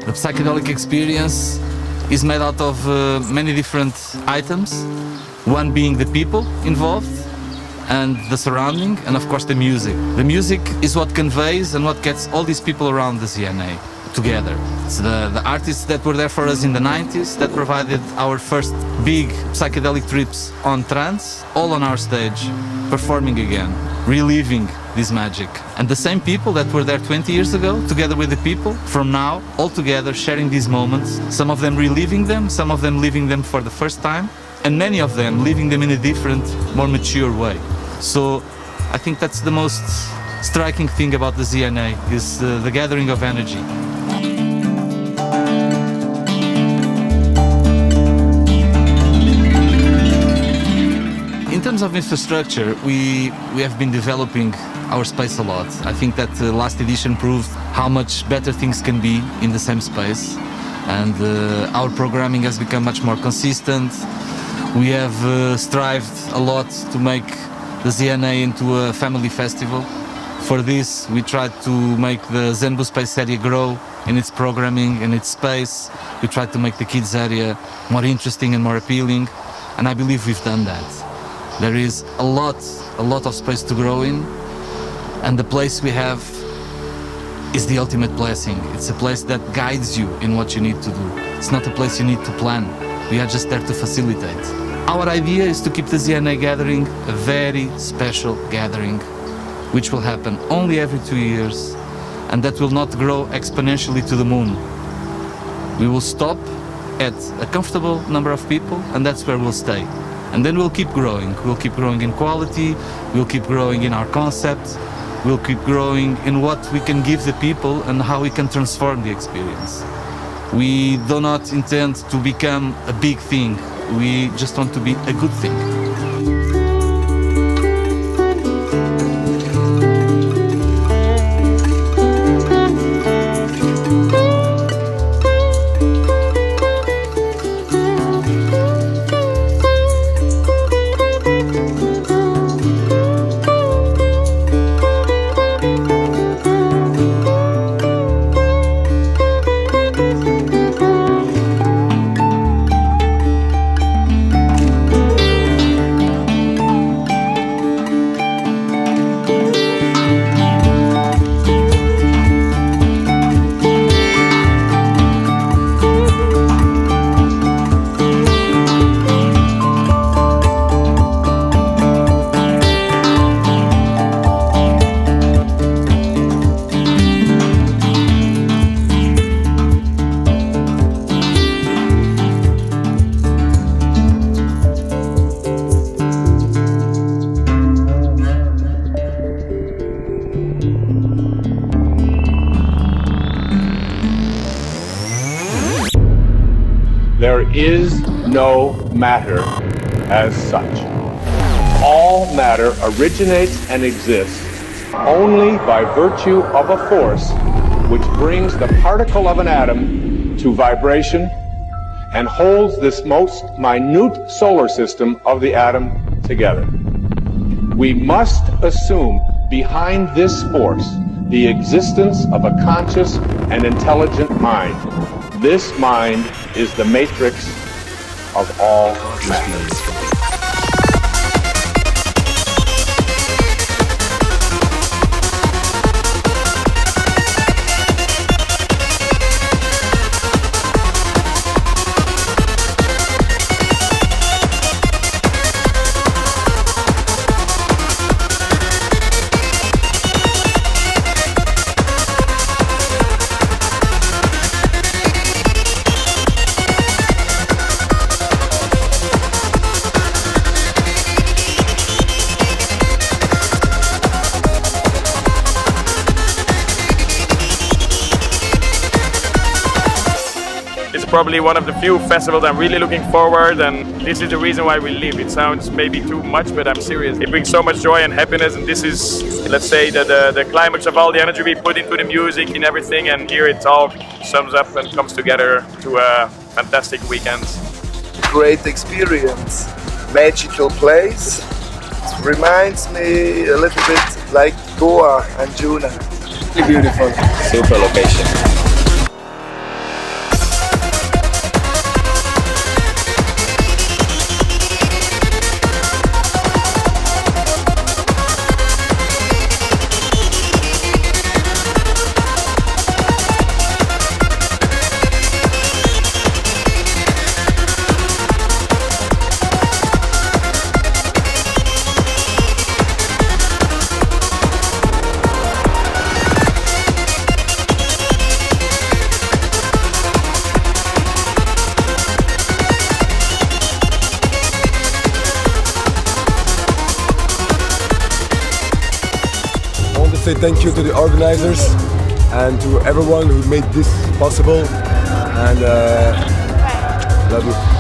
The psychedelic experience is made out of many different items, one being the people involved and the surrounding, and of course the music. The music is what conveys and what gets all these people around the ZNA together. It's the artists that were there for us in the 90s that provided our first big psychedelic trips on trance, all on our stage, performing again, reliving this magic. And the same people that were there 20 years ago, together with the people from now, all together sharing these moments, some of them reliving them, some of them living them for the first time, and many of them living them in a different, more mature way. So I think that's the most striking thing about the ZNA, is the gathering of energy. In terms of infrastructure, we have been developing our space a lot. I think that the last edition proved how much better things can be in the same space, and our programming has become much more consistent. We have strived a lot to make the ZNA into a family festival. For this, we tried to make the Zenbu Space area grow in its programming, in its space. We tried to make the kids area more interesting and more appealing, and I believe we've done that. There is a lot of space to grow in, and the place we have is the ultimate blessing. It's a place that guides you in what you need to do. It's not a place you need to plan. We are just there to facilitate. Our idea is to keep the ZNA Gathering a very special gathering, which will happen only every 2 years, and that will not grow exponentially to the moon. We will stop at a comfortable number of people, and that's where we'll stay. And then we'll keep growing. We'll keep growing in quality, we'll keep growing in our concept, we'll keep growing in what we can give the people and how we can transform the experience. We do not intend to become a big thing, we just want to be a good thing. There is no matter as such. All matter originates and exists only by virtue of a force which brings the particle of an atom to vibration and holds this most minute solar system of the atom together. We must assume behind this force the existence of a conscious and intelligent mind. This mind is the matrix of all matter. Probably one of the few festivals I'm really looking forward, and this is the reason why we live. It sounds maybe too much, but I'm serious. It brings so much joy and happiness, and this is, let's say, the climax of all the energy we put into the music and everything, and here it all sums up and comes together to a fantastic weekend. Great experience, magical place. It reminds me a little bit like Goa and Juna. Really beautiful. Super location. Say thank you to the organizers and to everyone who made this possible, and love you.